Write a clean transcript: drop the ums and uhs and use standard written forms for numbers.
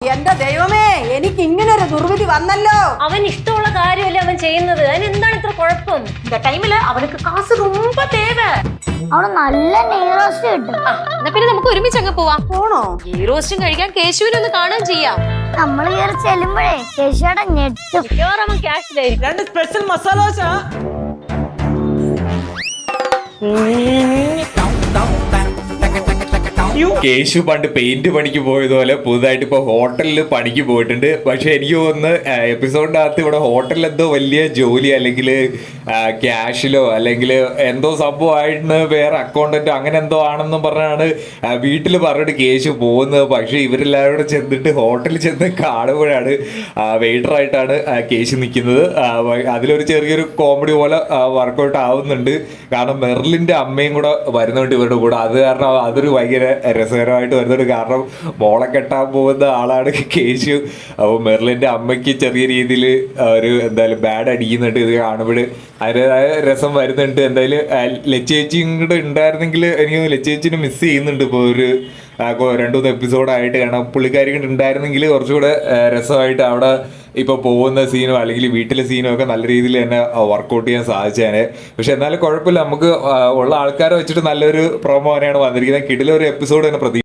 എന്റെ ദൈവമേ, എനിക്ക് ഇങ്ങനെ ഒരു ദുർവിധി വന്നല്ലോ. അവൻ ഇഷ്ടമുള്ള കാര്യമല്ലേ അവൻ ചെയ്യുന്നത്, അതിന് എന്താണ് ഇത്ര കുഴപ്പം? இந்த டைம்ல அவனுக்கு காசு ரொம்ப தேவை. അവന് നല്ല നെയ് റോസ്റ്റ് കിട്ടും. എന്നാ പിന്നെ നമുക്ക് ഒരുമിച്ച് അങ്ങ് പോവാം. പോണോ? ഈ റോസ്റ്റും കഴിക്കാൻ കേശുവിനെ ഒന്ന് കാണാൻ ചെയ്യാം. നമ്മൾ കയറി ചെല്ലുമ്പോഴേ കേശുടെ ഞെട്ടും. മിക്കവാറും അവൻ ക്യാഷിലായിരിക്കും. രണ്ട് സ്പെഷ്യൽ മസാല ദോശ. കേശു പണ്ട് പെയിന്റ് പണിക്ക് പോയതുപോലെ പുതുതായിട്ട് ഇപ്പൊ ഹോട്ടലിൽ പണിക്ക് പോയിട്ടുണ്ട്. പക്ഷെ എനിക്ക് തോന്നുന്നു എപ്പിസോഡിന്റെ അകത്ത് ഇവിടെ ഹോട്ടലിൽ എന്തോ വലിയ ജോലി അല്ലെങ്കിൽ ക്യാഷിലോ അല്ലെങ്കിൽ എന്തോ സംഭവമായിട്ട് വേറെ അക്കൗണ്ടന്റോ അങ്ങനെ എന്തോ ആണെന്നും പറഞ്ഞാണ് വീട്ടിൽ പറഞ്ഞിട്ട് കേശു പോകുന്നത്. പക്ഷെ ഇവരെല്ലാവരും കൂടെ ചെന്നിട്ട് ഹോട്ടലിൽ ചെന്ന് കാണുമ്പോഴാണ് വെയിറ്ററായിട്ടാണ് കേശു നിൽക്കുന്നത്. അതിലൊരു ചെറിയൊരു കോമഡി പോലെ വർക്കൗട്ട് ആവുന്നുണ്ട്. കാരണം മെർലിന്റെ അമ്മയും കൂടെ വരുന്നുണ്ട് ഇവരുടെ കൂടെ. അത് കാരണം അതൊരു ഭയങ്കര രസകരമായിട്ട് വരുന്നുണ്ട്. കാരണം മോളെ കെട്ടാൻ പോകുന്ന ആളാണ് കേശു. അപ്പോൾ മെർലിന്റെ അമ്മയ്ക്ക് ചെറിയ രീതിയിൽ ഒരു എന്തായാലും ബാഡ് അടിക്കുന്നുണ്ട്. ഇത് കാണുമ്പോൾ അതിൻ്റെതായ രസം വരുന്നുണ്ട്. എന്തായാലും ലച്ചേച്ചിയും കൂടെ ഉണ്ടായിരുന്നെങ്കിൽ എനിക്ക് ലച്ചേച്ചിനെ മിസ് ചെയ്യുന്നുണ്ട്. ഇപ്പോൾ ഒരു 2-3 എപ്പിസോഡായിട്ട്. കാരണം പുള്ളിക്കാരി കൂടെ ഉണ്ടായിരുന്നെങ്കിൽ കുറച്ചുകൂടെ രസമായിട്ട് അവിടെ ഇപ്പോൾ പോകുന്ന സീനോ അല്ലെങ്കിൽ വീട്ടിലെ സീനോ ഒക്കെ നല്ല രീതിയിൽ തന്നെ വർക്കൗട്ട് ചെയ്യാൻ സാധിച്ചേനെ. പക്ഷെ എന്നാലും കുഴപ്പമില്ല, നമുക്ക് ഉള്ള ആൾക്കാരെ വെച്ചിട്ട് നല്ലൊരു പ്രൊമോ തന്നെയാണ് വന്നിരിക്കുന്നത്. കിടിലൊരു എപ്പിസോഡ് തന്നെ